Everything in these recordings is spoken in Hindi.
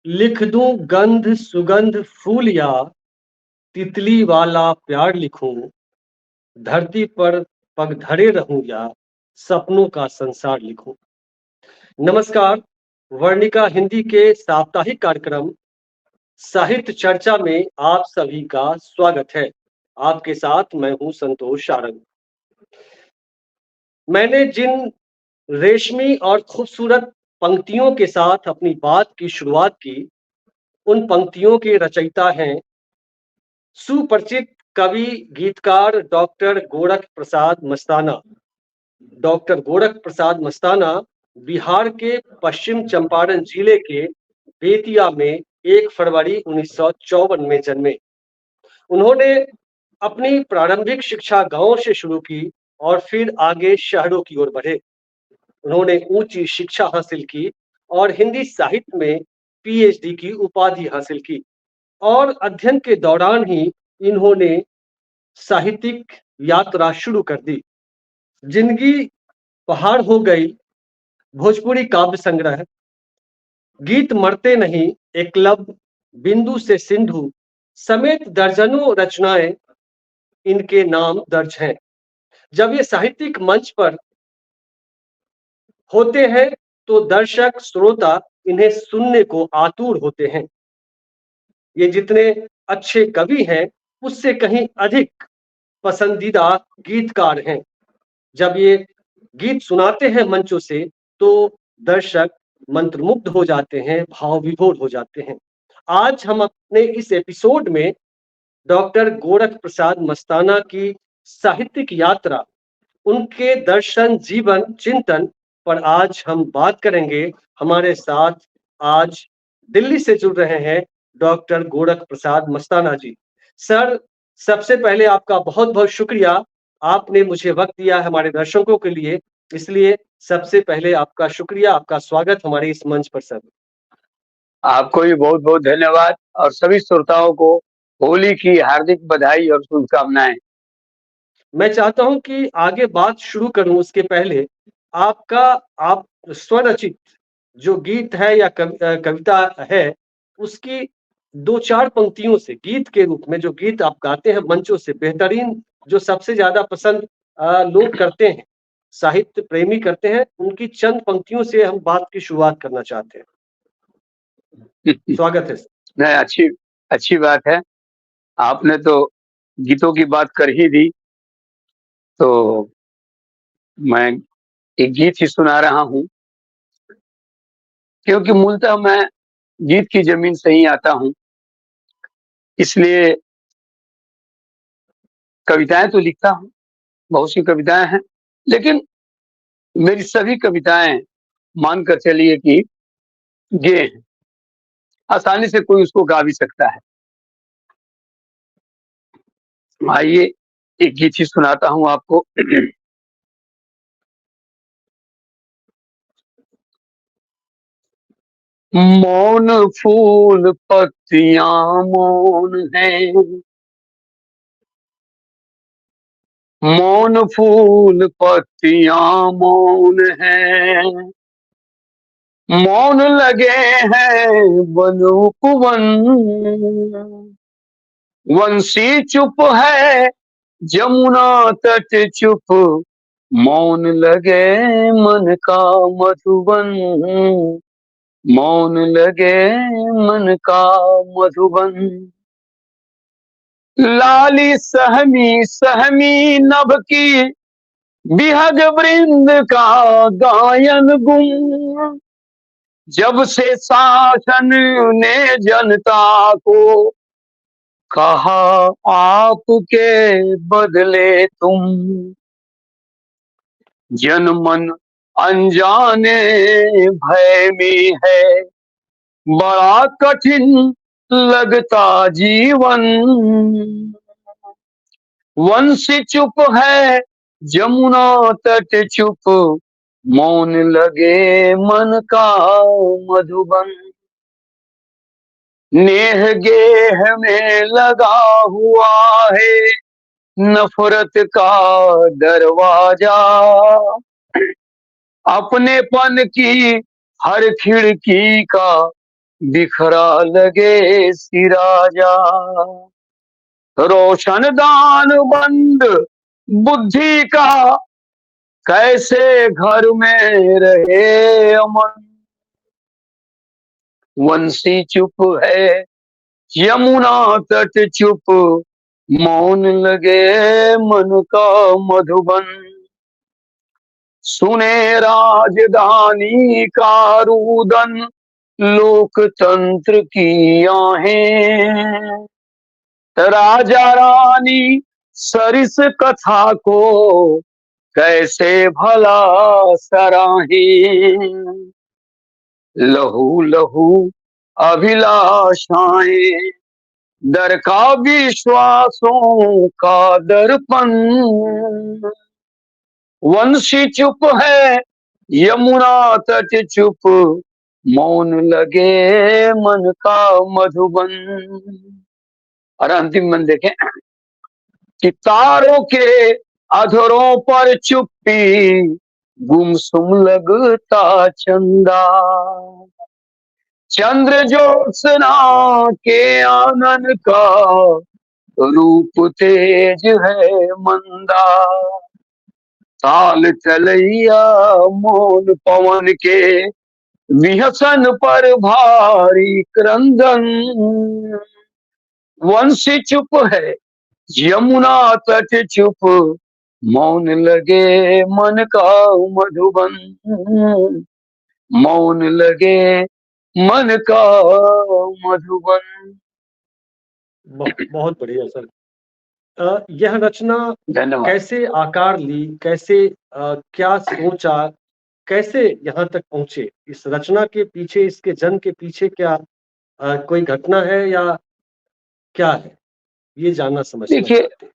लिख दूं गंध सुगंध फूल या तितली वाला प्यार लिखूं। धरती पर पग धरे रहूं या सपनों का संसार लिखूं। नमस्कार। वर्णिका हिंदी के साप्ताहिक कार्यक्रम साहित्य चर्चा में आप सभी का स्वागत है। आपके साथ मैं हूं संतोष सारंग। मैंने जिन रेशमी और खूबसूरत पंक्तियों के साथ अपनी बात की शुरुआत की, उन पंक्तियों के रचयिता हैं सुपरिचित कवि गीतकार डॉक्टर गोरख प्रसाद मस्ताना। डॉक्टर गोरख प्रसाद मस्ताना बिहार के पश्चिम चंपारण जिले के बेतिया में 1 फरवरी 1954 में जन्मे। उन्होंने अपनी प्रारंभिक शिक्षा गांव से शुरू की और फिर आगे शहरों की ओर बढ़े। उन्होंने ऊंची शिक्षा हासिल की और हिंदी साहित्य में पीएचडी की उपाधि हासिल की और अध्ययन के दौरान ही इन्होंने साहित्यिक यात्रा शुरू कर दी। जिंदगी पहाड़ हो गई, भोजपुरी काव्य संग्रह, गीत मरते नहीं, एकलव्य, बिंदु से सिंधु समेत दर्जनों रचनाएं इनके नाम दर्ज हैं। जब ये साहित्यिक मंच पर होते हैं तो दर्शक श्रोता इन्हें सुनने को आतुर होते हैं। ये जितने अच्छे कवि हैं उससे कहीं अधिक पसंदीदा गीतकार हैं। जब ये गीत सुनाते हैं मंचों से तो दर्शक मंत्रमुग्ध हो जाते हैं, भाव विभोर हो जाते हैं। आज हम अपने इस एपिसोड में डॉक्टर गोरख प्रसाद मस्ताना की साहित्यिक यात्रा, उनके दर्शन जीवन चिंतन पर आज हम बात करेंगे। हमारे साथ आज दिल्ली से जुड़ रहे हैं डॉक्टर गोरख प्रसाद मस्ताना जी। सर, सबसे पहले आपका बहुत बहुत शुक्रिया, आपने मुझे वक्त दिया हमारे दर्शकों के लिए, इसलिए सबसे पहले आपका शुक्रिया, आपका स्वागत हमारे इस मंच पर सर। आपको भी बहुत बहुत धन्यवाद और सभी श्रोताओं को होली की हार्दिक बधाई और शुभकामनाएं। मैं चाहता हूं कि आगे बात शुरू करूं उसके पहले आपका आप स्वरचित जो गीत है या कविता है, उसकी 2-4 पंक्तियों से गीत के रूप में जो गीत आप गाते हैं मंचों से, बेहतरीन जो सबसे ज्यादा पसंद लोग करते हैं, साहित्य प्रेमी करते हैं, उनकी चंद पंक्तियों से हम बात की शुरुआत करना चाहते हैं। स्वागत है। नहीं, अच्छी अच्छी बात है। आपने तो गीतों की बात कर ही दी, तो मैं एक गीत ही सुना रहा हूँ, क्योंकि मूलतः मैं गीत की जमीन से ही आता हूँ, इसलिए कविताएं तो लिखता हूँ, बहुत सी कविताएं हैं, लेकिन मेरी सभी कविताएं मानकर चलिए कि गे हैं, आसानी से कोई उसको गा भी सकता है। आइए एक गीत ही सुनाता हूँ आपको। मौन फूल पत्तियां मौन है, मौन फूल पत्तियां मौन है, मौन लगे हैं बनुपवन, वंशी चुप है जमुना तट चुप, मौन लगे मन का मधुबन, मौन लगे मन का मधुबन। लाली सहमी सहमी नभ की बिहग वृंद का गायन गुम, जब से शासन ने जनता को कहा आपके बदले तुम, जन मन अनजाने भय में है बड़ा कठिन लगता जीवन, वंशी चुप है जमुना तट चुप, मौन लगे मन का मधुबन। नेह गेह में लगा हुआ है नफरत का दरवाजा, अपनेपन की हर खिड़की का बिखरा लगे सिराजा, रोशन दान बंद बुद्धि का, कैसे घर में रहे अमन। वंशी चुप है यमुना तट चुप, मौन लगे मन का मधुबन। सुने राजधानी का रुदन, लोकतंत्र की आहें, राजा रानी सरिस कथा को, कैसे भला सराहें। लहू लहू अभिलाषाएं, दर का विश्वासों का दर्पण। वंशी चुप है यमुना तट चुप, मौन लगे मन का मधुबन। और अंतिम मन देखें कि तारों के अधरों पर चुप्पी, गुमसुम लगता चंदा। चंद्र ज्योत्सना के आनन का, रूप तेज है मंदा। ताल चलैया मौन पवन के, विहसन पर भारी क्रंदन। वंशी चुप है यमुना तट चुप, मौन लगे मन का मधुबन। मौन लगे मन का मधुबन। बहुत बढ़िया सर। यह रचना धन्यवाद। कैसे आकार ली, कैसे क्या सोचा, कैसे यहाँ तक पहुंचे? इस रचना के पीछे, इसके जन्म के पीछे क्या कोई घटना है या क्या है, ये जानना समझना देखिए, चाहते हैं।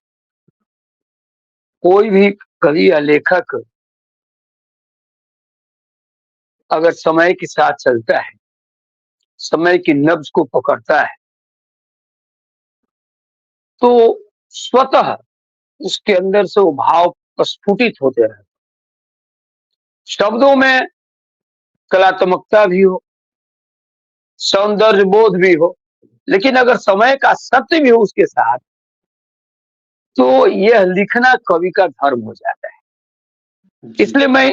कोई भी कवि या लेखक अगर समय के साथ चलता है, समय की नब्ज को पकड़ता है, तो स्वतः उसके अंदर से वो भाव प्रस्फुटित होते रहते। शब्दों में कलात्मकता भी हो, सौंदर्य बोध भी हो, लेकिन अगर समय का सत्य भी हो उसके साथ, तो यह लिखना कवि का धर्म हो जाता है। इसलिए मैं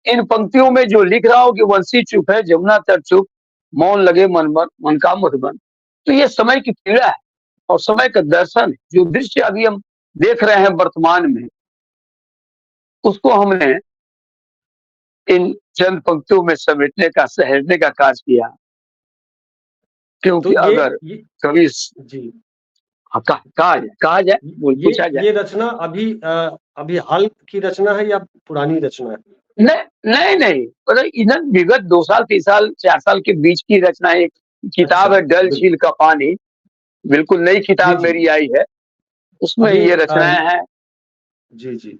इन पंक्तियों में जो लिख रहा हूं कि वंशी चुप है जमुना तट चुप, मौन लगे मन का मधुबन, तो ये समय की पीड़ा है और समय का दर्शन है। जो दृश्य अभी हम देख रहे हैं वर्तमान में, उसको हमने इन चंद पंक्तियों में समेटने का, सहेजने का कार्य किया। क्योंकि तो अगर कवि जी कहा जाए, पूछा जाए, ये रचना अभी हाल की रचना है या पुरानी रचना है? नहीं नहीं, मतलब इधर विगत 2 साल 3 साल 4 साल के बीच की रचना। एक किताब है डल झील का पानी, बिल्कुल नई किताब मेरी आई है, उसमें ये रचनाएं हैं। जी जी।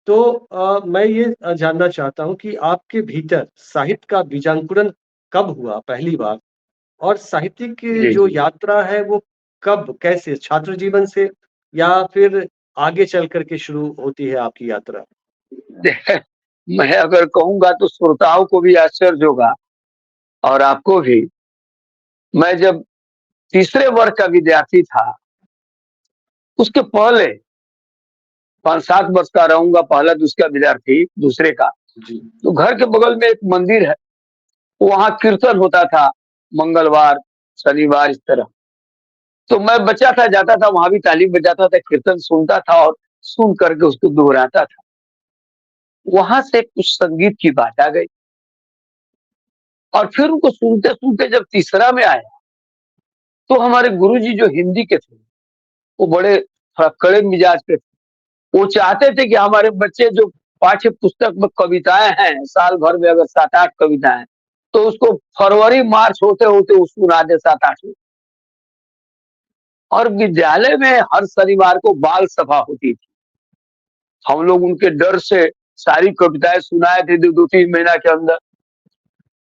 तो मैं ये जानना चाहता हूँ कि आपके भीतर साहित्य का बीजांकुरण कब हुआ पहली बार, और साहित्यिक जो यात्रा है वो कब, कैसे, छात्र जीवन से या फिर आगे चल करके शुरू होती है आपकी यात्रा? मैं अगर कहूंगा तो श्रोताओं को भी आश्चर्य होगा और आपको भी। मैं जब तीसरे वर्ग का विद्यार्थी था, उसके पहले 5-7 वर्ष का रहूंगा, पहला दूसरा विद्यार्थी दूसरे का, तो घर के बगल में एक मंदिर है, वहां कीर्तन होता था मंगलवार शनिवार इस तरह। तो मैं बच्चा था, जाता था, वहां भी तालीम बजाता था, कीर्तन सुनता था और सुन करके उसको दोहराता था। वहां से कुछ संगीत की बात आ गई और फिर उनको सुनते सुनते जब तीसरा में आया, तो हमारे गुरुजी जो हिंदी के थे, वो बड़े थोड़ा कड़े मिजाज के थे। वो चाहते थे कि हमारे बच्चे जो पाठ्य पुस्तक में कविताएं हैं, साल भर में अगर 7-8 कविताएं, तो उसको फरवरी मार्च होते होते वो सुना दे 7-8। और विद्यालय में हर शनिवार को बाल सभा होती थी। हम लोग उनके डर से सारी कविताएं सुनाए थे 2-3 महीना के अंदर,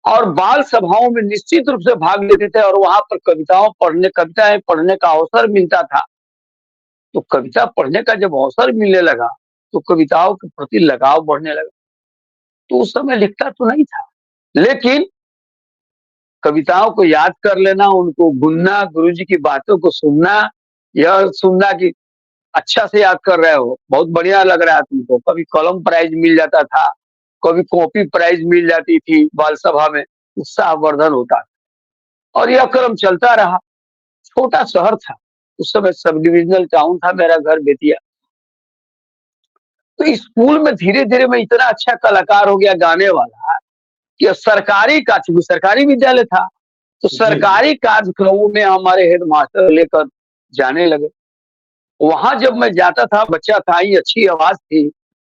और बाल सभाओं में निश्चित रूप से भाग लेते थे और वहां पर कविताएं पढ़ने का अवसर मिलता था। तो कविता पढ़ने का जब अवसर मिलने लगा, तो कविताओं के प्रति लगाव बढ़ने लगा। तो उस समय लिखता तो नहीं था, लेकिन कविताओं को याद कर लेना, उनको गुनना, गुरुजी की बातों को सुनना, यह सुनना कि अच्छा से याद कर रहे हो, बहुत बढ़िया लग रहा है तुमको। कभी कलम प्राइज मिल जाता था, कभी कॉपी प्राइज मिल जाती थी बाल सभा में, उत्साहवर्धन होता था और यह क्रम चलता रहा। छोटा शहर था, उस समय सब डिविजनल टाउन था मेरा घर बेतिया। तो स्कूल में धीरे-धीरे मैं इतना अच्छा कलाकार हो गया गाने वाला कि सरकारी का, चूँकि सरकारी विद्यालय था, तो जी, जी। सरकारी कार्यक्रमों में हमारे हेडमास्टर लेकर जाने लगे। वहाँ जब मैं जाता था, बच्चा था ही, अच्छी आवाज़ थी,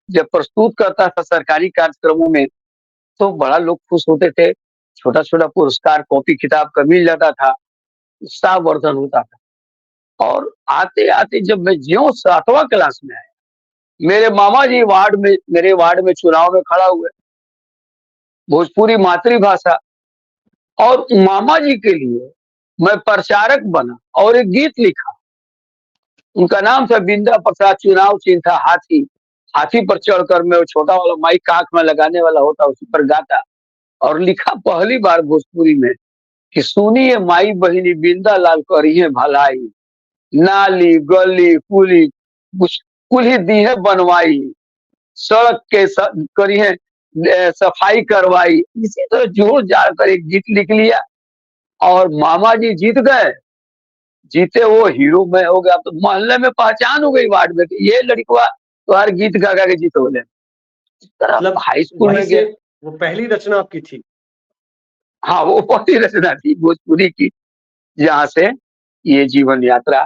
जब प्रस्तुत करता था सरकारी कार्यक्रमों में, तो बड़ा लोग खुश होते थे। छोटा-छोटा पुरस्कार कॉपी-किताब का मिल जाता था, उत्साहवर्धन होता था। और आते-आते जब मैं ज्यों 7वां क्लास में आया, मेरे मामा जी मेरे वार्ड में चुनाव में खड़ा हुए, भोजपुरी मातृभाषा, और मामा जी के लिए मैं प्रचारक बना और एक गीत लिखा। उनका नाम था बिंदा प्रसाद, चुनाव चिन्ह था हाथी। हाथी पर चढ़कर मैं वो छोटा वाला माइक आँख में लगाने वाला होता, उसी पर गाता और लिखा पहली बार भोजपुरी में कि सुनिए माई बहिनी बिंदा लाल करिए भलाई, नाली गली कुली कुछ कुल्ही दीहे बनवाई, सड़क के करिए सफाई करवाई। इसी तरह जोर जार कर एक गीत लिख लिया और मामा जी जीत गए। जीते वो हीरो में हो गया, तो मोहल्ले में पहचान हो गई वार्ड में कि ये लड़कवा तो हर गीत गा गा के जीतोले। इस तरह मतलब हाई स्कूल वहीं में से गया। वो पहली रचना आपकी थी। हाँ, वो पहली रचना थी भोजपुरी की, जहाँ से ये जीवन यात्रा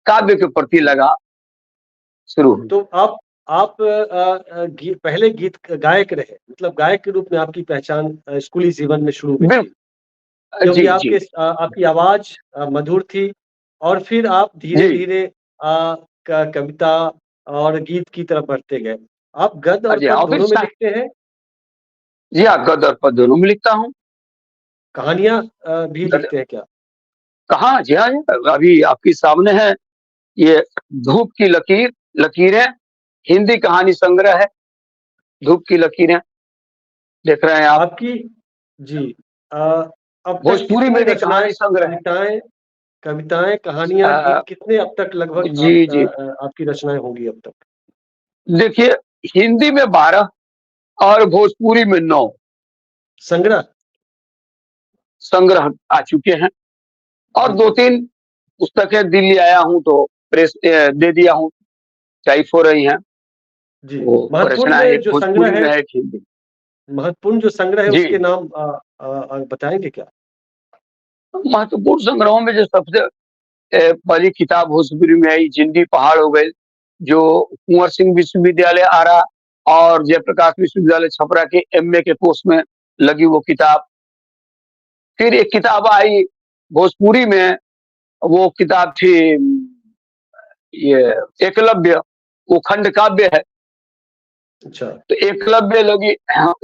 काव्य के प्रति लगा शुरू हुई। तो आप पहले गीत गायक रहे, मतलब गायक के रूप में आपकी पहचान स्कूली जीवन में शुरू हुई बिल थी। क्योंकि जी, जी, आपकी आवाज़ मधुर थी और फिर आप जी। धीरे-धीरे क कविता और गीत की तरफ बढ़ते गए। आप गद्य और जी हाँ, पद्य और फिर दोनों में लिखते हैं? जी हाँ, गद्य और पद्य दोनों में लिखता हूँ। कहानियाँ भी गद्य लिखते हैं क्या? कहाँ? जी हाँ, जी हाँ, अभी आपके सामने है ये धूप की लकीरें, हिंदी कहानी संग्रह है, धूप की लकीरें, देख रहे हैं आप। आपकी जी अ, अब तक भोजपुरी कितनी मेरी रचनाएँ, कहानी संग्रह है। कविताएँ कविताएँ, कहानियाँ, गीत अ, कितने अब तक लगभग जी, जी। आपकी रचनाएँ होंगी अब तक? देखिए, हिंदी में 12 और भोजपुरी में 9 संग्रह? संग्रह आ चुके हैं और जी, जी। 2-3 पुस्तकें दिल्ली आया हूँ तो प्रेस दे दिया हूँ, टाइप हो रही हैं। जी, वो रचना महत्वपूर्ण एक जो भोजपुरी संग्रह है में है, एक हिंदी। महत्वपूर्ण जो संग्रह है जी, उसके नाम बताएँगे क्या? महत्वपूर्ण संग्रहों में जो सबसे पहली किताब भोजपुरी में आई, जिंदी पहाड़ हो गई, जो कुंवर सिंह विश्वविद्यालय आरा और जयप्रकाश विश्वविद्यालय छपरा के एमए के कोर्स में लगी वो किताब। फिर एक किताब आई भोजपुरी में, वो किताब थी ये एकलव्य, वो खंड काव्य है। अच्छा, तो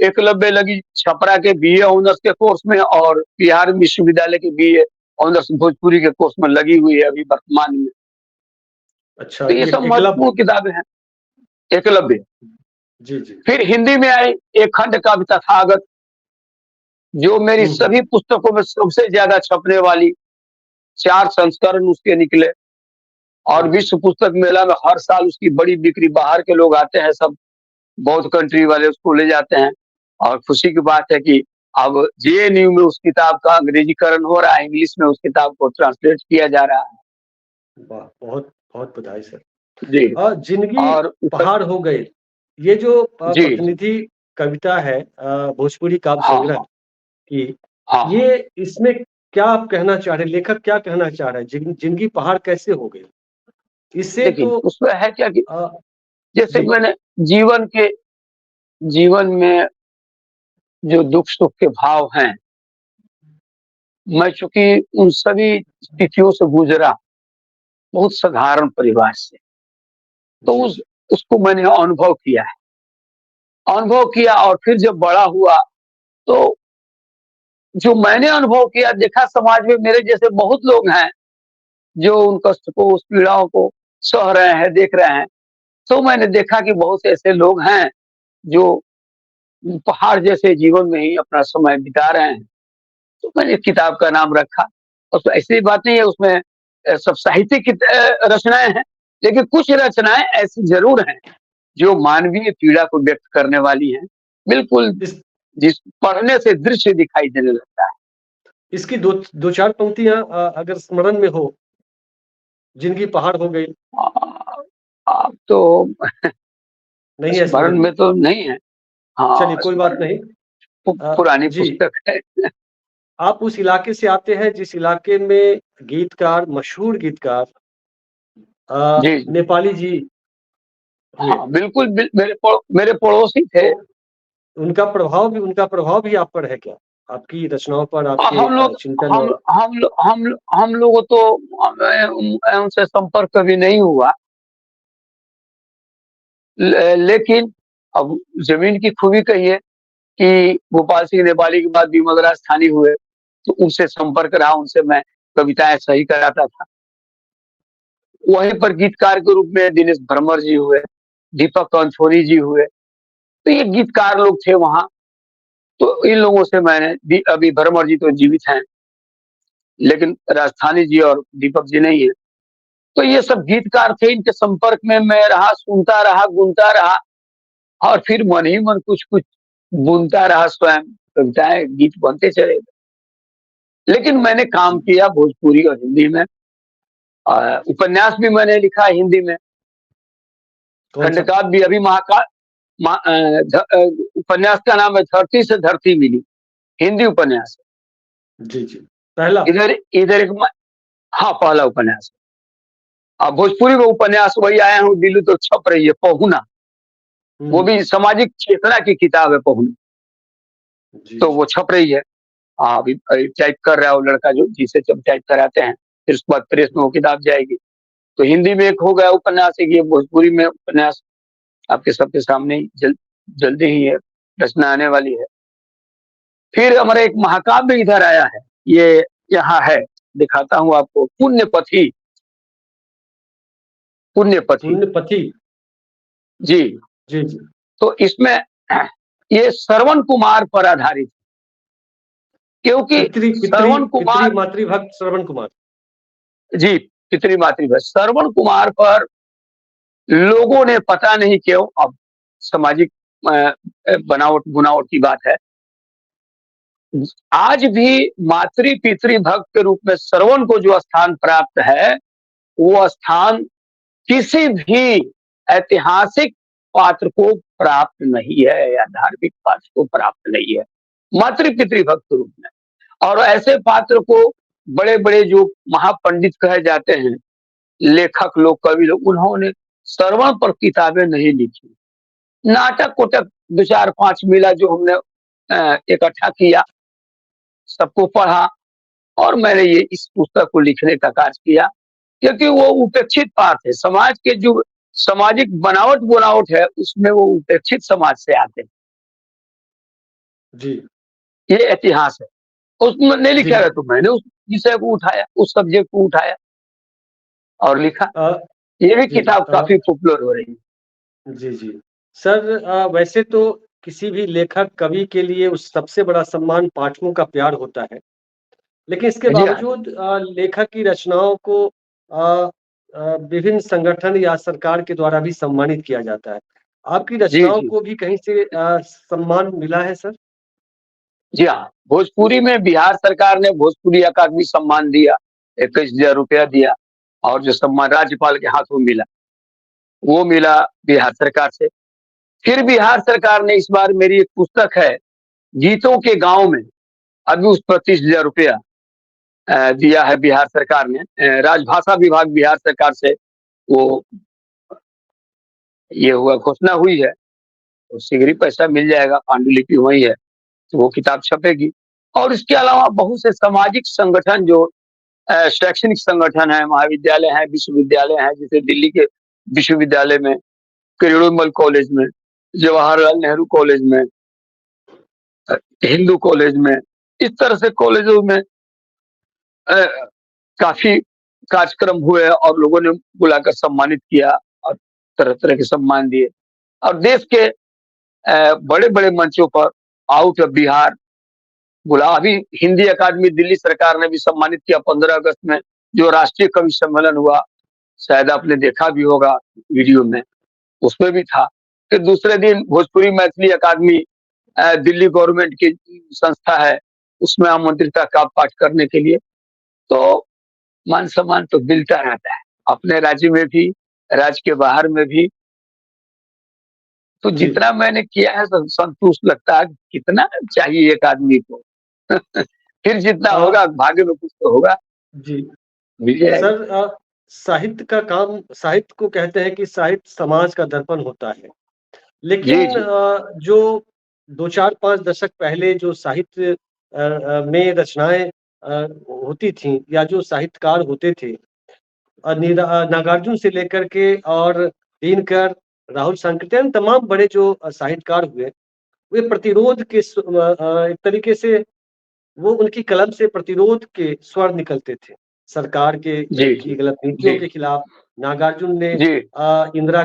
एकलव्य लगी छपरा के बीए ऑनर्स के कोर्स में और बिहार विश्वविद्यालय के बीए ऑनर्स भोजपुरी के कोर्स में लगी हुई है अभी वर्तमान में। अच्छा, तो ये ये सब एकलव्य। महत्वपूर्ण किताबें हैं। एकलव्य। जी, जी। फिर हिंदी में आई एक खंड काव्य तथागत, जो मेरी हुँ, हुँ। सभी पुस्तकों में सबसे ज्यादा छपने वाली, 4 संस्करण उसके निकले और जी, जी। विश्व पुस्तक मेला में हर साल उसकी बड़ी बिक्री, बाहर के लोग आते हैं सब, बहुत कंट्री वाले उसको ले जाते हैं और खुशी की बात है कि अब जेएनयू में उस किताब का अंग्रेजीकरण हो रहा है, इंग्लिश में उस किताब को ट्रांसलेट किया जा रहा है। वाह! बहुत बहुत बधाई सर। जी। ज़िंदगी और पहाड़ हो गई, ये जो जी, जी। प्रतिनिधि कविता है भोजपुरी काव्य हाँ, संग्रह हाँ। की, हाँ, हाँ। ये इसमें क्या आप कहना चाह रहे हैं? लेखक क्या कहना चाह रहा है? ज़िंदगी पहाड़ कैसे हो गई? इससे देखिए, तो उसमें है क्या कि अ, जैसे जी, मैंने जीवन के जीवन में जो दुख-सुख के भाव हैं, मैं चूँकि उन सभी स्थितियों से गुज़रा, बहुत साधारण परिवार से, तो जी, उसको मैंने अनुभव किया और फिर जब बड़ा हुआ, तो जो मैंने अनुभव किया, देखा समाज में मेरे जैसे बहुत लोग हैं, जो उन कष्ट को, उस पीड़ाओं को सह रहे हैं, देख रहे हैं। तो मैंने देखा कि बहुत से ऐसे लोग हैं, जो पहाड़ जैसे जीवन में ही अपना समय बिता रहे हैं। तो मैंने किताब का नाम रखा। और तो ऐसी बात नहीं है उसमें सब साहित्यिक रचनाएँ हैं, लेकिन कुछ रचनाएँ ऐसी ज़रूर हैं, जो मानवीय पीड़ा को व्यक्त करने वाली हैं। बिल्कुल, इस जिस पढ़ने से दृश्य दिखाई देने लगता है। इसकी 2-4 पंक्तियाँ अगर स्मरण में हो, जिंदगी पहाड़ हो गई, अ, अब तो नहीं है स्मरण स्मरण में। में तो नहीं है। चलिए हाँ, कोई बात स्मरण नहीं। पुरानी जी, पुस्तक है। आप उस इलाके से आते हैं जिस इलाके में गीतकार, मशहूर गीतकार जी, जी। नेपाली जी हुए, हाँ, बिल्कुल मेरे पड़ोसी तो थे। उनका प्रभाव भी आप पर है क्या? आपकी रचनाओं पर, आपके हम लोग चिंतन हम और हम लोगों तो उनसे संपर्क कभी नहीं हुआ। लेकिन अब ज़मीन की खूबी कहिए कि गोपाल सिंह नेपाली के बाद विमल स्थानी हुए, तो उनसे संपर्क रहा, उनसे मैं कविताएँ सही कराता था। वहीं पर गीतकार के रूप में दिनेश भ्रमर जी हुए, दीपक कंथोरी जी हुए, तो ये गीतकार लोग थे वहाँ। तो इन लोगों से मैंने अभी भ्रमर जी तो जीवित हैं, लेकिन राजस्थानी जी और दीपक जी नहीं है। तो ये सब गीतकार थे, इनके संपर्क में मैं रहा, सुनता रहा, गुनता रहा और फिर मन ही मन कुछ-कुछ बुनता रहा स्वयं, कविताएँ, गीत बनते चले गए। लेकिन मैंने काम जी, किया भोजपुरी और हिंदी में। उपन्यास भी मैंने लिखा है हिंदी में, कौन-सा? खंडकाव्य भी अभी उपन्यास का नाम है धरती से धरती मिली, हिंदी उपन्यास जी, जी। पहला? है। इधर इधर एक हाँ, पहला उपन्यास है। भोजपुरी में उपन्यास वही आया हूँ, दिल्ली तो छप रही है, पहुना। वो हुँ, भी सामाजिक चेतना की किताब है पहुना, जी, तो जी। वो छप रही है। अभी टाइप कर रहा है वो लड़का जो जिसे जब टाइप कराते हैं, फिर उसके बाद प्रेस में वो किताब जाएगी। तो हिंदी में एक हो गया उपन्यास, एक ये भोजपुरी में उपन्यास आपके सबके सामने ही जल्दी ही है, रचना आने वाली है। फिर हमारा एक महाकाव्य इधर आया है, ये यहाँ है, दिखाता हूँ आपको, पुण्यपथी। पुण्यपथी पुण्यपथी। जी। जी, जी। तो इसमें ये श्रवण कुमार पर आधारित, क्योंकि पितृ पितृ श्रवण पितृ कुमार मातृभक्त श्रवण कुमार। जी, पितृ-मातृ श्रवण कुमार पर लोगों ने पता नहीं क्यों, अब सामाजिक बनावट की बात है, आज भी मातृ-पितृ भक्त के रूप में श्रवण को जो स्थान प्राप्त है, वो स्थान किसी भी ऐतिहासिक पात्र को प्राप्त नहीं है या धार्मिक पात्र को प्राप्त नहीं है, मातृ-पितृ भक्त के रूप में। और ऐसे पात्र को बड़े-बड़े जो महापंडित कहे जाते हैं, लेखक लोग, कवि लोग, उन्होंने श्रवण पर किताबें नहीं लिखी। नाटक-कुटक 2, 4, 5 मिला जो हमने इकट्ठा किया, सबको पढ़ा और मैंने ये इस पुस्तक को लिखने का कार्य किया, क्योंकि वो उपेक्षित पात्र है। समाज के जो सामाजिक बनावट है, उसमें वो उपेक्षित समाज से आते हैं। जी, ये इतिहास है। उसमें नहीं जी। लिखा है तो मैंने उस विषय को उठाया, उस सब्जेक्ट को उठाया और लिखा। अ, ये भी जी, किताब काफ़ी पॉपुलर हो रही है। जी, जी। सर वैसे तो किसी भी लेखक, कवि के लिए उस सबसे बड़ा सम्मान पाठकों का प्यार होता है। लेकिन इसके जी हाँ, जी। बावजूद लेखक की रचनाओं को विभिन्न संगठन या सरकार के द्वारा भी सम्मानित किया जाता है। आपकी जी, रचनाओं जी। को भी कहीं से सम्मान मिला है सर? जी हाँ, भोजपुरी में बिहार सरकार ने भोजपुरी अकादमी सम्मान दिया, 21,000 रुपया दिया और जो सम्मान राज्यपाल के हाथों मिला, वो मिला बिहार सरकार से। फिर बिहार सरकार ने इस बार मेरी एक पुस्तक है, गीतों के गाँव में, अभी उस पर 30,000 रुपया दिया है बिहार सरकार ने। राजभाषा विभाग बिहार सरकार से वो ये हुआ घोषणा हुई है, तो शीघ्र ही पैसा मिल जाएगा, पांडुलिपि वही है, तो वो किताब छपेगी। और इसके अलावा बहुत से सामाजिक संगठन जो शैक्षणिक संगठन है, महाविद्यालय हैं, विश्वविद्यालय हैं, जैसे दिल्ली के विश्वविद्यालय में, किरोड़मल कॉलेज में, जवाहरलाल नेहरू कॉलेज में, हिंदू कॉलेज में, इस तरह से कॉलेजों में अ, काफ़ी कार्यक्रम हुए और लोगों ने बुलाकर सम्मानित किया और तरह-तरह के सम्मान दिए। और देश के बड़े-बड़े मंचों पर आउट ऑफ बिहार बोला। अभी हिंदी अकादमी दिल्ली सरकार ने भी सम्मानित किया 15 अगस्त में, जो राष्ट्रीय कवि सम्मेलन हुआ, शायद आपने देखा भी होगा वीडियो में, उसमें भी था। फिर दूसरे दिन भोजपुरी मैथिली अकादमी दिल्ली गवर्नमेंट की संस्था है, उसमें आमंत्रित था का पाठ करने के लिए। तो मान सम्मान तो मिलता रहता है, अपने राज्य में भी, राज्य के बाहर में भी। तो जी। जितना मैंने किया है संतुष्ट लगता है। कितना चाहिए एक आदमी को फिर जितना होगा भाग्य में कुछ तो होगा, जी। मिल जाएगा। सर, साहित्य का काम, साहित्य को कहते हैं कि साहित्य समाज का दर्पण होता है। जी, लेकिन जी। जो 2, 4, 5 दशक पहले जो साहित्य में रचनाएँ होती थीं या जो साहित्यकार होते थे, नागार्जुन से लेकर के और दिनकर, राहुल सांकृत्यायन, तमाम बड़े जो साहित्यकार हुए, वे प्रतिरोध के एक तरीके से वो उनकी कलम से प्रतिरोध के स्वर निकलते थे। सरकार के जी, की जी। गलत नीतियों जी, के खिलाफ। नागार्जुन ने जी। इंदिरा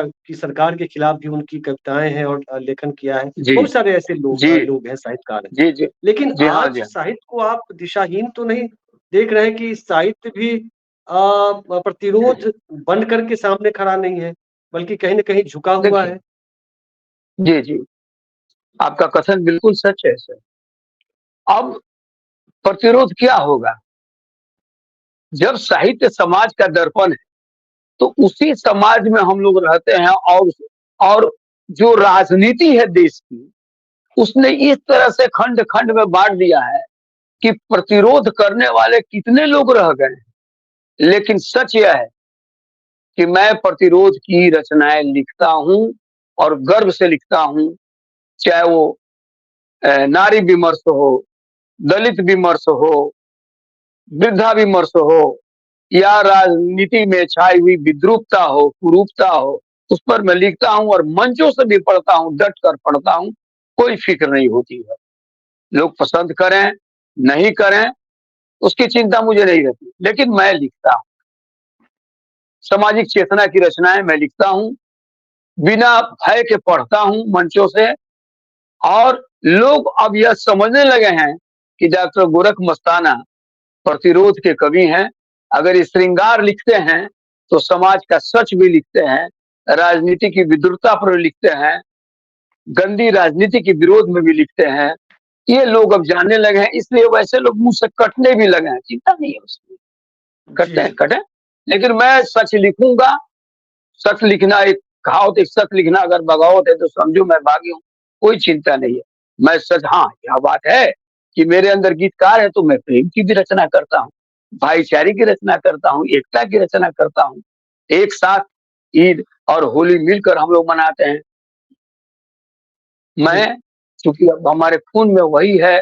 की सरकार के खिलाफ भी उनकी कविताएँ हैं और लेखन किया है। जी, बहुत सारे ऐसे जी। लोग हैं, साहित्यकार हैं। जी, जी। लेकिन जी हाँ, आज जी हाँ। साहित्य को आप दिशाहीन तो नहीं देख रहे हैं कि साहित्य भी प्रतिरोध बन करके सामने खड़ा नहीं है, बल्कि कहीं न कहीं झुका हुआ देखिए, है? जी, जी। आपका कथन बिल्कुल सच है सर। अब प्रतिरोध क्या होगा? जब साहित्य समाज का दर्पण है, तो उसी समाज में हम लोग रहते हैं, और जो राजनीति है देश की, उसने इस तरह से खंड-खंड में बाँट दिया है कि प्रतिरोध करने वाले कितने लोग रह गए हैं। लेकिन सच यह है कि मैं प्रतिरोध की रचनाएँ लिखता हूँ और गर्व से लिखता हूँ, चाहे वो नारी विमर्श हो, दलित विमर्श हो, वृद्धा विमर्श हो, या राजनीति में छाई हुई विद्रूपता हो, कुरूपता हो, उस पर मैं लिखता हूँ और मंचों से भी पढ़ता हूँ, डट कर पढ़ता हूँ, कोई फ़िक्र नहीं होती है। लोग पसंद करें, नहीं करें, उसकी चिंता मुझे नहीं रहती, लेकिन मैं लिखता हूँ। सामाजिक चेतना की रचनाएँ मैं लिखता हूँ, बिना भय के पढ़ता हूँ मंचों से, और लोग अब यह समझने लगे हैं कि डॉक्टर गोरख मस्ताना प्रतिरोध के कवि हैं। अगर ये श्रृंगार लिखते हैं, तो समाज का सच भी लिखते हैं, राजनीति की विद्रुपता पर भी लिखते हैं, गंदी राजनीति के विरोध में भी लिखते हैं। ये लोग अब जानने लगे हैं, इसलिए वैसे लोग मुँह से कटने भी लगे हैं, चिंता नहीं है उसकी। कटते हैं, जी, कटें, लेकिन मैं सच लिखूँगा। सच लिखना एक कहावत है, सच लिखना अगर बगावत है तो समझो मैं बागी हूँ, कोई चिंता नहीं है। मैं सच, हाँ, यह बात है कि मेरे अंदर गीतकार है, तो मैं प्रेम की भी रचना करता हूँ, भाईचारे की रचना करता हूँ, एकता की रचना करता हूँ। एक साथ ईद और होली मिलकर हम लोग मनाते हैं। जी, मैं, चूँकि अब हमारे खून में वही है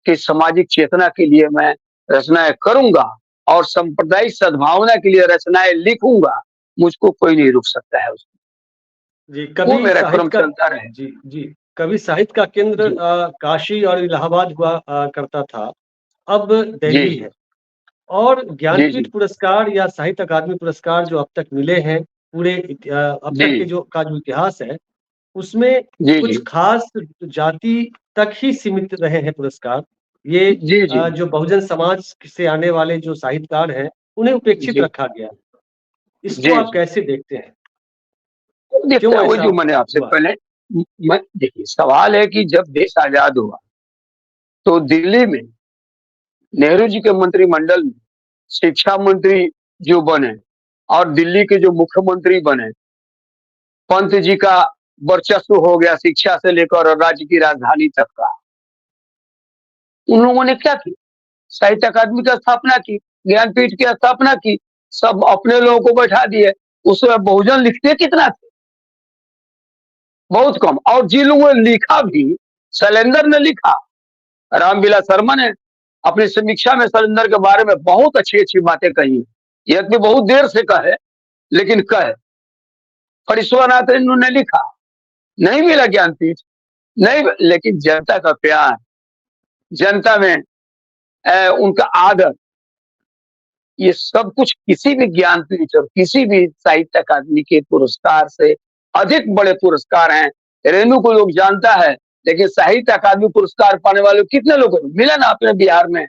कि सामाजिक चेतना के लिए मैं रचनाएँ करूँगा और सांप्रदायिक सद्भावना के लिए रचनाएँ लिखूँगा। मुझको कोई नहीं रोक सकता है उसमें। जी। वो मेरा क्रम चलता रहे। जी, जी। कभी साहित्य का केंद्र जी, काशी और इलाहाबाद हुआ करता था, अब जी, दिल्ली जी। है। और जी, ज्ञानपीठ जी। पुरस्कार या साहित्य अकादमी पुरस्कार जो अब तक मिले हैं, अब तक के जी, जो इतिहास है, उसमें जी, कुछ जी। खास जाति तक ही सीमित रहे हैं पुरस्कार। ये जी, जी। जो बहुजन समाज से आने वाले जो साहित्यकार हैं, उन्हें उपेक्षित जी, रखा गया। इसको जी, आप जी। कैसे देखते हैं? तो देखते क्यों हैं वही ऐसा जो मैंने आपसे हुआ? पहले मैं देखिए, सवाल है कि जब देश आज़ाद हुआ, तो दिल्ली में नेहरू जी के मंत्रिमंडल में शिक्षा मंत्री जो बने और दिल्ली के जो मुख्यमंत्री बने, पंत जी का वर्चस्व हो गया शिक्षा से लेकर और राज्य की राजधानी तक का। उन लोगों ने क्या किया? साहित्य अकादमी की स्थापना की, ज्ञानपीठ की स्थापना की, सब अपने लोगों को बैठा दिए। उसमें बहुजन लिखते कितना थे? बहुत कम। और जिन लोगों ने लिखा भी, शैलेंद्र ने लिखा, रामविलास शर्मा ने अपनी समीक्षा में शैलेंद्र के बारे में बहुत अच्छी-अच्छी बातें कही। यद्यपि बहुत देर से कहे, लेकिन कहे। और ईश्वरनाथ ने लिखा, नहीं मिला ज्ञानपीठ, नहीं, लेकिन जनता का प्यार, जनता में उनका आदर, ये सब कुछ किसी भी ज्ञानपीठ और किसी भी साहित्य अकादमी के पुरस्कार से अधिक बड़े पुरस्कार हैं। रेणु को लोग जानता है, लेकिन साहित्य अकादमी पुरस्कार पाने वाले कितने लोगों को मिला ना अपने बिहार में?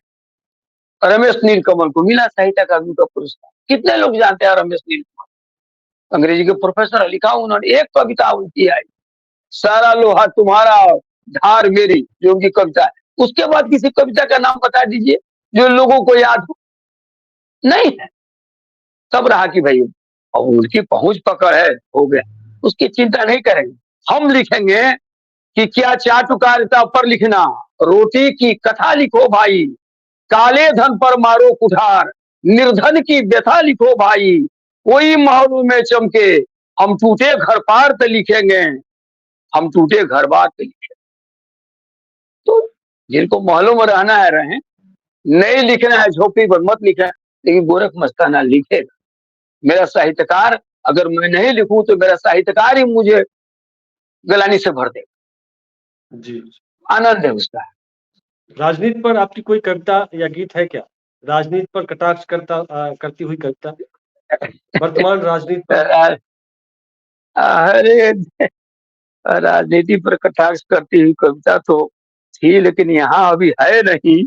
रमेश नीलकमल को मिला साहित्य अकादमी का पुरस्कार। कितने लोग जानते हैं रमेश नीलकमल? अंग्रेजी के प्रोफेसर है, लिखा उन्होंने एक कविता उनकी आई, सारा लोहा तुम्हारा धार मेरी, जो उनकी कविता है। उसके बाद किसी कविता का नाम बता दीजिए जो लोगों को याद हो। नहीं है। तब रहा कि भाई अब उनकी पहुंच पकड़ है, हो गया, उसकी चिंता नहीं करेंगे। हम लिखेंगे कि क्या चाटुकारिता पर लिखना, रोटी की कथा लिखो भाई, काले धन पर मारो कुठार, निर्धन की व्यथा लिखो भाई, कोई महलों में चमके, हम टूटे घर पार पे लिखेंगे, हम टूटे घर बार पे लिखेंगे। तो जिनको महलों में रहना है रहें, नहीं लिखना है झोपड़ी पर मत लिखें, लेकिन गोरख मस्ताना लिखेगा। मेरा साहित्यकार, अगर मैं नहीं लिखूं तो मेरा साहित्यकार ही मुझे गलानी से भर देगा। जी। आनंद है उसका। राजनीति पर आपकी कोई कविता या गीत है क्या? राजनीति पर कटाक्ष करती हुई कविता, वर्तमान राजनीति पर। अरे राजनीति पर कटाक्ष करती हुई कविता तो थी, लेकिन यहाँ अभी है नहीं,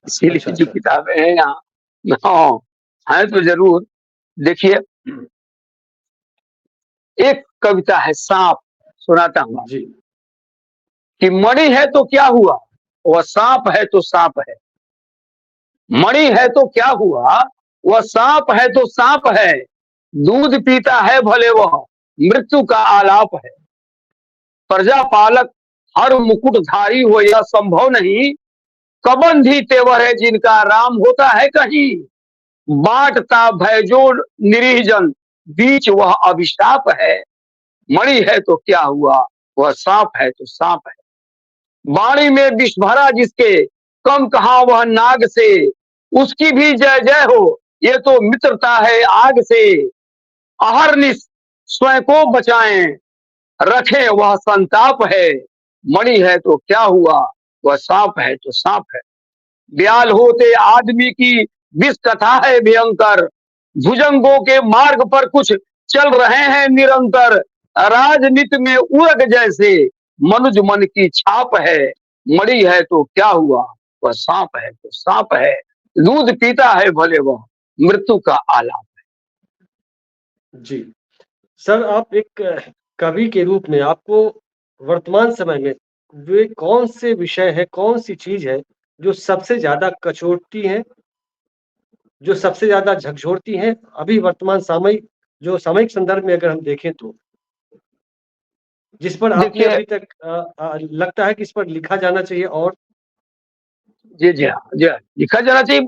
इसीलिए अच्छा, जो अच्छा। किताबें हैं यहाँ, हाँ, है तो जरूर। देखिए, एक कविता है सांप, सुनाता हूँ जी। कि मणि है तो क्या हुआ, वह सांप है तो सांप है। मणि है तो क्या हुआ, वह सांप है तो सांप है। दूध पीता है भले वह, मृत्यु का आलाप है। प्रजापालक हर मुकुटधारी हो यह संभव नहीं, कबंधी तेवर है जिनका राम होता है कहीं। बांटता भयजोड़ निरीजन, बीच वह अभिशाप है। मणि है तो क्या हुआ, वह सांप है तो सांप है। वाणी में विष भरा जिसके, कम कहा वह नाग से, उसकी भी जय जय हो, ये तो मित्रता है आग से। अहरनिश स्वयं को बचाएं, रखें वह संताप है। मणि है तो क्या हुआ, वह सांप है तो सांप है। ब्याल होते आदमी की विष कथा है भयंकर, भुजंगों के मार्ग पर कुछ चल रहे हैं निरंतर। राजनीति में उर्ग जैसे मनुज मन की छाप है। मणि है तो क्या हुआ, वह सांप है तो सांप है। दूध पीता है भले वह, मृत्यु का आलाप। जी। सर, आप एक कवि के रूप में आपको वर्तमान समय में वे कौन से विषय है, कौन सी चीज है जो सबसे ज्यादा कचोटती है, जो सबसे ज्यादा झकझोरती है अभी वर्तमान सामयिक संदर्भ में अगर हम देखें तो, जिस पर आपने देखिए, अभी तक लगता है कि इस पर लिखा जाना चाहिए? और जी जी हाँ, जी हाँ, लिखा जाना चाहिए,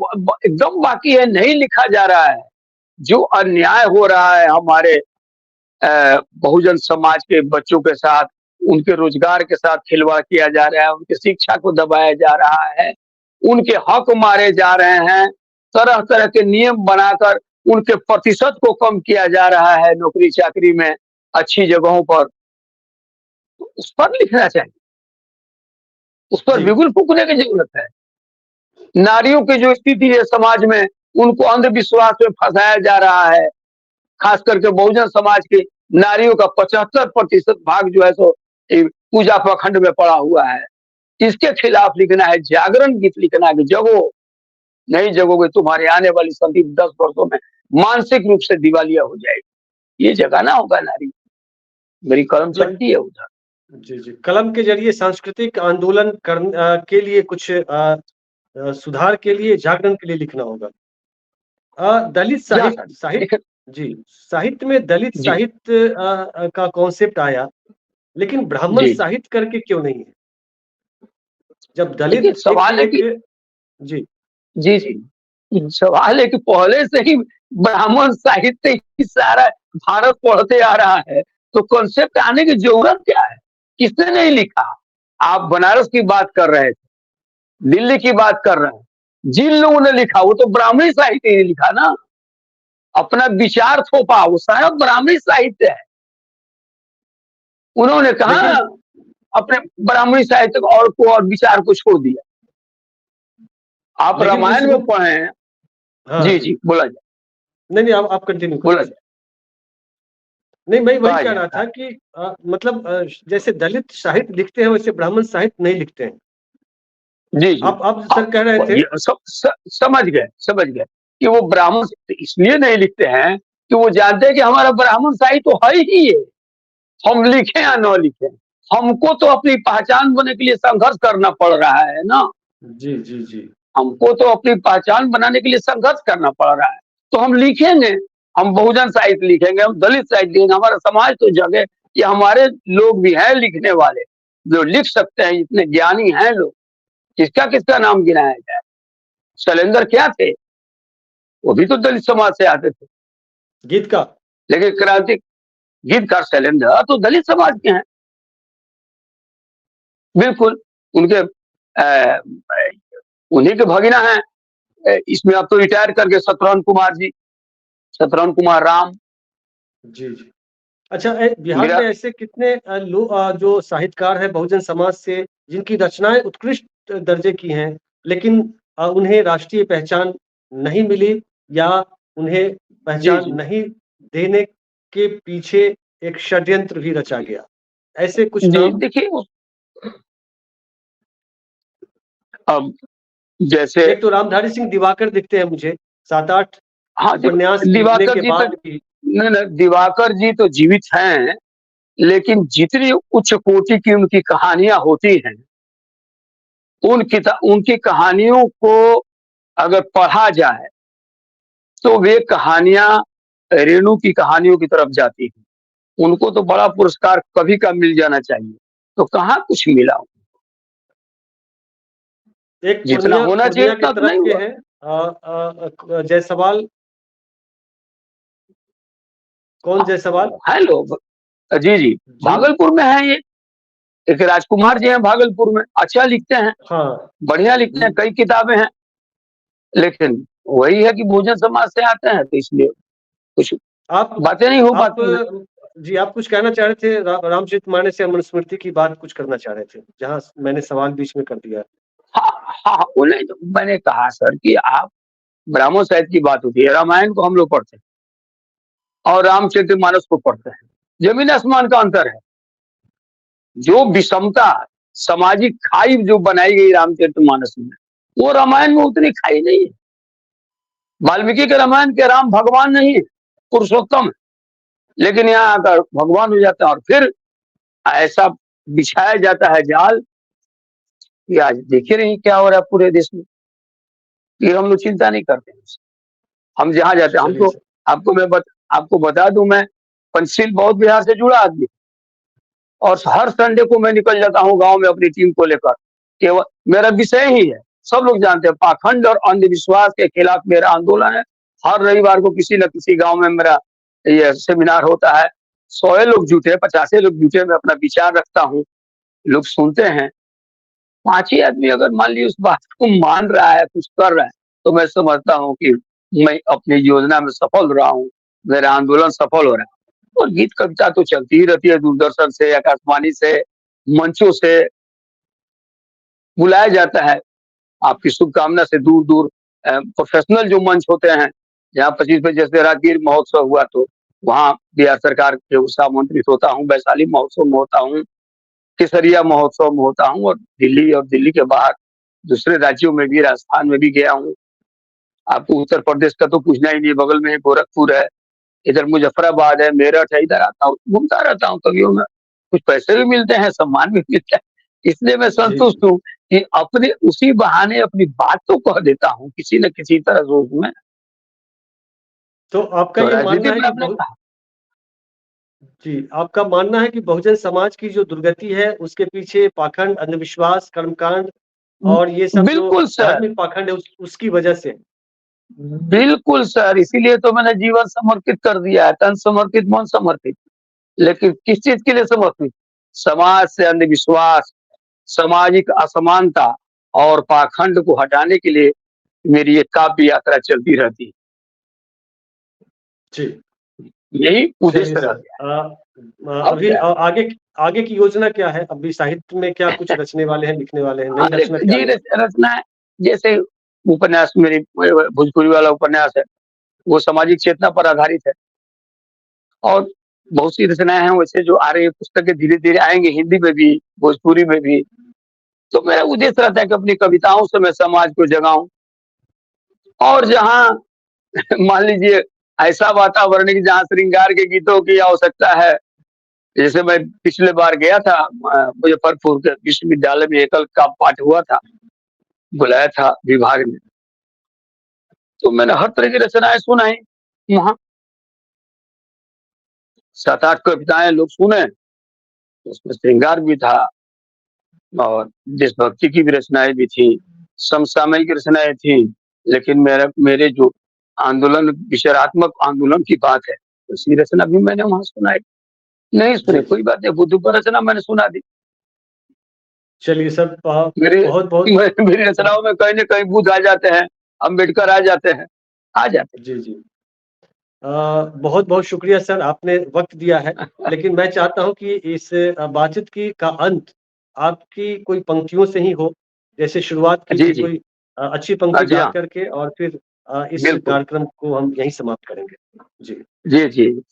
एकदम बाकी है, नहीं लिखा जा रहा है। जो अन्याय हो रहा है हमारे बहुजन समाज के बच्चों के साथ, उनके रोजगार के साथ खिलवाड़ किया जा रहा है, उनकी शिक्षा को दबाया जा रहा है, उनके हक मारे जा रहे हैं, तरह तरह के नियम बनाकर उनके प्रतिशत को कम किया जा रहा है नौकरी चाकरी में, अच्छी जगहों पर। तो उस पर लिखना चाहिए, उस पर जी। बिगुल फूकने की जरूरत है। नारियों की जो स्थिति है समाज में, उनको अंधविश्वास में फंसाया जा रहा है। खास करके बहुजन समाज की नारियों का 75% भाग जो है सो पूजा पाखंड में पड़ा हुआ है। इसके खिलाफ लिखना है, जागरण गीत लिखना है कि जगो, नहीं जगोगे तुम्हारे आने वाली संधि 10 वर्षों में मानसिक रूप से दिवालिया हो जाएगी। ये जगाना होगा नारी, मेरी कलम मतलब चलती है उधर। जी, जी। कलम के ज़रिए सांस्कृतिक आंदोलन के लिए कुछ सुधार के लिए, जागरण के लिए लिखना होगा। दलित जा साहित्य सकते साहित्य लेकिन जी, साहित्य में दलित जी साहित्य का कॉन्सेप्ट आया, लेकिन ब्राह्मण जी साहित्य करके क्यों नहीं है? जब देखिए, दलित एक सवाल है एक कि जी, जी जी, सवाल है कि पहले से ही ब्राह्मण साहित्य ही सारा भारत पढ़ते आ रहा है, तो कॉन्सेप्ट आने की जरूरत क्या है? किसने नहीं लिखा? आप बनारस की बात कर रहे थे, दिल्ली की बात कर रहे हैं, जिन लोगों ने लिखा वो तो ब्राह्मणी साहित्य ही लिखा ना, अपना विचार थोपा, वो सारा ब्राह्मणी साहित्य है। उन्होंने कहा लेकिन अपने ब्राह्मणी साहित्य को और विचार को छोड़ दिया। आप लेकिन उस रामायण में रूप पढ़े हैं। हाँ, जी जी। जी, बोला जाए, नहीं, नहीं, आप कंटिन्यू करें। बोला जाए। नहीं, मैं वही कहा कह रहा जाता था है। कि मतलब जैसे दलित साहित्य लिखते हैं वैसे ब्राह्मण साहित्य नहीं लिखते हैं। जी, जी। आप हाँ, सर कह रहे थे। ये समझ गए कि वो ब्राह्मण इसलिए नहीं लिखते हैं कि वो जानते हैं कि हमारा ब्राह्मण साहित्य तो है ही है। हम लिखें या न लिखें, हमको तो अपनी पहचान बनने के लिए संघर्ष करना पड़ रहा है ना। जी, जी, जी। हमको तो अपनी पहचान बनाने के लिए संघर्ष करना पड़ रहा है। तो हम लिखेंगे, हम बहुजन साहित्य लिखेंगे, हम दलित साहित्य लिखेंगे, हमारा समाज तो जगह कि हमारे लोग भी हैं लिखने वाले, जो लिख सकते हैं, इतने ज्ञानी हैं लोग। किसका-किसका नाम गिनाया जाए? शैलेंद्र क्या थे? वो भी तो दलित समाज से आते थे। गीत का। लेकिन क्रांति गीतकार शैलेंद्र तो दलित समाज के हैं। बिल्कुल, उनके उन्हीं के भगिना हैं। इसमें अब तो रिटायर कर गए शतरंज कुमार जी, शतरंज कुमार राम। जी, जी। अच्छा बिहार मेरा में ऐसे कितने जो साहित्यकार हैं बहुजन समाज से जिनकी रचनाएँ उत्कृष्ट दर्जे की हैं, लेकिन उन्हें राष्ट्रीय पहचान नहीं मिली या उन्हें जी, पहचान जी। नहीं देने के पीछे एक षड्यंत्र भी रचा गया। ऐसे कुछ जी, नाम। देखिए अब जैसे एक तो रामधारी सिंह दिवाकर दिखते हैं मुझे, 7-8 हाँ, उपन्यास लिखने दिवाकर के जी तो बाद भी। नहीं, दिवाकर जी तो जीवित हैं, लेकिन जितनी उच्च कोटि की उनकी कहानियाँ होती हैं, उनकी कहानियों को अगर पढ़ा जाए, तो वे कहानियाँ रेणु की कहानियों की तरफ जाती हैं। उनको तो बड़ा पुरस्कार कभी का मिल जाना चाहिए, तो कहाँ कुछ मिला। एक जितना होना चाहिए पूर्णिया के उतना तो तरफ नहीं के हुआ। हैं जायसवाल। कौन हाँ, जायसवाल? हैं लोग। जी, जी, जी। भागलपुर में है ये। एक राजकुमार जी हैं भागलपुर में, अच्छा लिखते हैं, हाँ। बढ़िया लिखते हैं, हुँ। कई किताबें हैं। लेकिन वही है कि बहुजन समाज से आते हैं, तो इसलिए कुछ आप बातें नहीं हो आप पाती हैं। जी, आप कुछ कहना चाह रहे थे रामचरितमानस या मनुस्मृति की बात कुछ करना चाह रहे थे, जहाँ मैंने सवाल बीच में कर दिया। हाँ, हाँ, हाँ, उन्हें तो मैंने कहा सर कि आप ब्राह्मण साहित्य की बात होती है, रामायण को हम लोग पढ़ते हैं और रामचरितमानस को पढ़ते हैं। ज़मीन आसमान का अंतर है। जो विषमता, सामाजिक खाई जो बनाई गई रामचरितमानस में, वो रामायण में उतनी खाई नहीं है। वाल्मीकि के रामायण के राम भगवान नहीं है, पुरुषोत्तम है। लेकिन यहाँ आकर भगवान हो जाते हैं और फिर ऐसा बिछाया जाता है जाल कि आज देख ही रही क्या हो रहा है पूरे देश में। फिर हम लोग चिंता नहीं करते हैं उससे। हम जहाँ जाते हैं चलिए हमको सर। आपको मैं आपको बता दूं, मैं पंचशील बौद्ध विहार से जुड़ा आदमी और हर संडे को मैं निकल जाता हूँ गांव में अपनी टीम को लेकर। केवल मेरा विषय ही है, सब लोग जानते हैं, पाखंड और अंधविश्वास के खिलाफ मेरा आंदोलन है। हर रविवार को किसी न किसी गांव में मेरा ये सेमिनार होता है। 100 लोग जुटे, 50 लोग जुटे, मैं अपना विचार रखता हूँ, लोग सुनते हैं। 5 ही आदमी अगर मान लीजिए उस बात को मान रहा है, कुछ कर रहा है, तो मैं समझता हूँ कि मैं अपनी योजना में सफल रहा हूँ, मेरा आंदोलन सफल हो रहा है। और गीत कविता तो चलती ही रहती है, दूरदर्शन से, आकाशवाणी से, मंचों से बुलाया जाता है। आपकी शुभकामना से दूर-दूर प्रोफेशनल जो मंच होते हैं, जहाँ 25 में जैसे राजगीर महोत्सव हुआ, तो वहाँ बिहार सरकार के ओर से आमंत्रित होता हूँ, वैशाली महोत्सव में होता हूँ, केसरिया महोत्सव में होता हूँ और दिल्ली के बाहर दूसरे राज्यों में भी, राजस्थान में भी गया हूँ। आपको उत्तर प्रदेश का तो पूछना ही नहीं, बगल में ही गोरखपुर है, इधर मुजफ्फराबाद है, मेरठ है, इधर आता हूँ, घूमता रहता हूँ। कभी में कुछ पैसे भी मिलते हैं, सम्मान भी मिलता है। इसलिए मैं जी, संतुष्ट जी। हूँ कि अपने उसी बहाने अपनी बात तो कह देता हूँ किसी न किसी तरह रोज में। तो आपका तो ये राजनीति मानना है में कि आपने कहा। जी, आपका मानना है कि बहुजन समाज की जो दुर्गति है उसके पीछे पाखंड, अंधविश्वास, कर्मकांड और ये सब जो बिल्कुल सर, धार्मिक पाखंड है उसकी वजह से। बिल्कुल सर, इसीलिए तो मैंने जीवन समर्पित कर दिया है, तन समर्पित, मन समर्पित। लेकिन किस चीज के लिए समर्पित? समाज से अंधविश्वास, सामाजिक असमानता और पाखंड को हटाने के लिए मेरी ये काव्य यात्रा चलती रहती है। जी। यही चलिए उद्देश्य रह सर। गया है। अब अभी क्या है? आगे आगे की योजना क्या है? अभी साहित्य में क्या कुछ रचने वाले हैं, लिखने वाले हैं? नई अरे रचना क्या जी, है? रचना है। जैसे उपन्यास मेरी भोजपुरी वाला उपन्यास है, वो सामाजिक चेतना पर आधारित है और बहुत सी रचनाएँ हैं वैसे जो आ रही है, पुस्तकें धीरे-धीरे आएँगी हिंदी में भी, भोजपुरी में भी। तो मेरा उद्देश्य रहता है कि अपनी कविताओं से मैं समाज को जगाऊँ और जहाँ मान लीजिए ऐसा वातावरण है कि जहाँ श्रृंगार के गीतों की आवश्यकता है। जैसे मैं पिछले बार गया था मुजफ्फरपुर के विश्वविद्यालय में एकल का पाठ हुआ था, बुलाया था विभाग ने। तो मैंने हर तरह की रचनाएँ सुनाई वहाँ। 7-8 कविताएँ लोग सुने, उसमें श्रृंगार भी था और देशभक्ति की भी रचनाएँ भी थी, समसामयिक रचनाएँ थी। लेकिन मेरे जो आंदोलन विचारात्मक आंदोलन की बात है, उसकी रचना भी मैंने वहाँ सुनाई। नहीं सुने जी, कोई बात नहीं, बुद्ध पर रचना मैंने सुना दी। चलिए सर मेरे बहुत-बहुत मेरी रचनाओं में कहीं न कहीं बुद्ध आ जाते हैं, अम्बेडकर आ जाते हैं, आ जाते जी, जी। बहुत-बहुत शुक्रिया सर आपने वक़्त दिया है। हैं। लेकिन मैं चाहता हूँ कि इस बातचीत की का अंत आपकी कोई पंक्तियों से ही हो। जैसे शुरुआत की जी, थी जी। कोई अच्छी पंक्ति जी गा हाँ, कर के और फिर इस बिल्कुल। कार्यक्रम को हम यहीं समाप्त करेंगे। जी। जी, जी।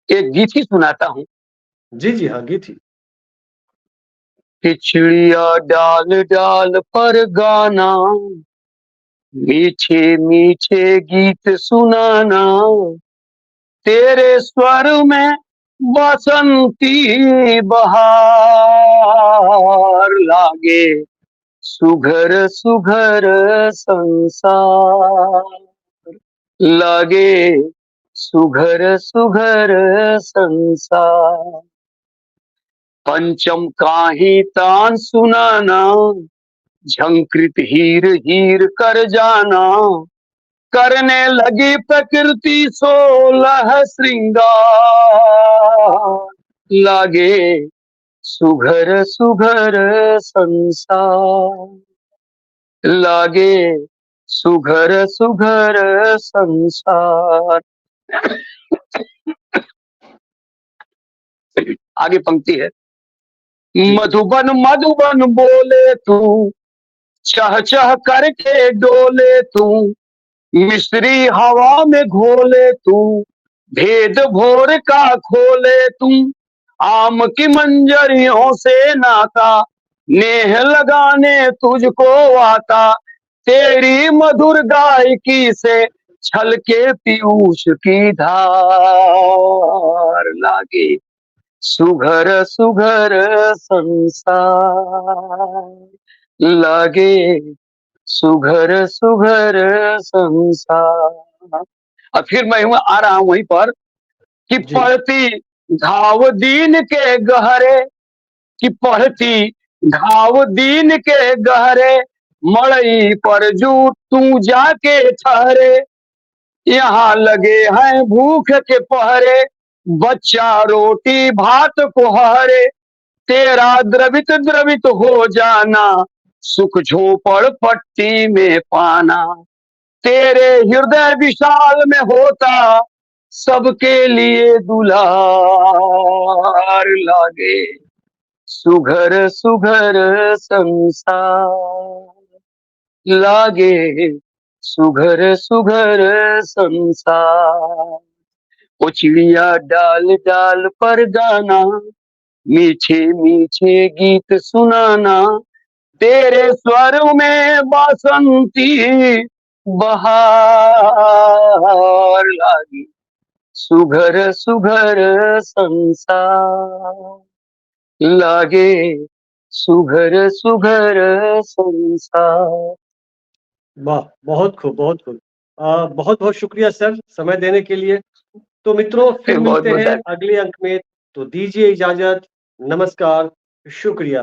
एक गीत ही सुनाता हूँ जी, जी, हाँ, गीत ही। कि चिड़िया डाल-डाल पर गाना, मीठे-मीठे गीत सुनाना, तेरे स्वर में बसंती बहार लागे, सुघर-सुघर संसार लागे, सुघर-सुघर संसार। पंचम काही तान सुनाना, झंकृत हीर कर जाना, करने लगी प्रकृति 16 श्रृंगार, लागे सुघर-सुघर संसार, लागे सुघर-सुघर संसार। आगे पंक्ति है, जी। मधुबन मधुबन बोले तू, चह-चह करके डोले तू, मिस्री हवा में घोले तू, भेद भोर का खोले तू, आम की मंजरियों से नाता, नेह लगाने तुझको आता, तेरी मधुर गायकी से छलके पीयूष की धार, लागे सुघर सुघर संसार, लागे सुघर सुघर संसार। और फिर मैं आ रहा हूं वहीं पर कि जी। पढ़ती घाव दीन के गहरे, कि पढ़ती घाव दीन के गहरे, मड़ई पर जू तू जाके ठहरे, यहाँ लगे हैं भूख के पहरे, बच्चा रोटी भात को हरे, तेरा द्रवित द्रवित हो जाना, सुख झोपड़ पट्टी में पाना, तेरे हृदय विशाल में होता सबके लिए दुलार, लागे सुघर सुघर संसार, लागे सुघर सुघर संसार। ओ चिड़िया डाल डाल पर गाना, मीठे मीठे गीत सुनाना, तेरे स्वर में बासंती बहार, लागी सुघर सुघर संसार, लागे सुघर सुघर संसार। वाह! बहुत खूब, बहुत खूब। बहुत-बहुत शुक्रिया सर समय देने के लिए। तो मित्रों फिर बहुत मिलते बहुत हैं अगले अंक में, तो दीजिए इजाज़त। नमस्कार, शुक्रिया।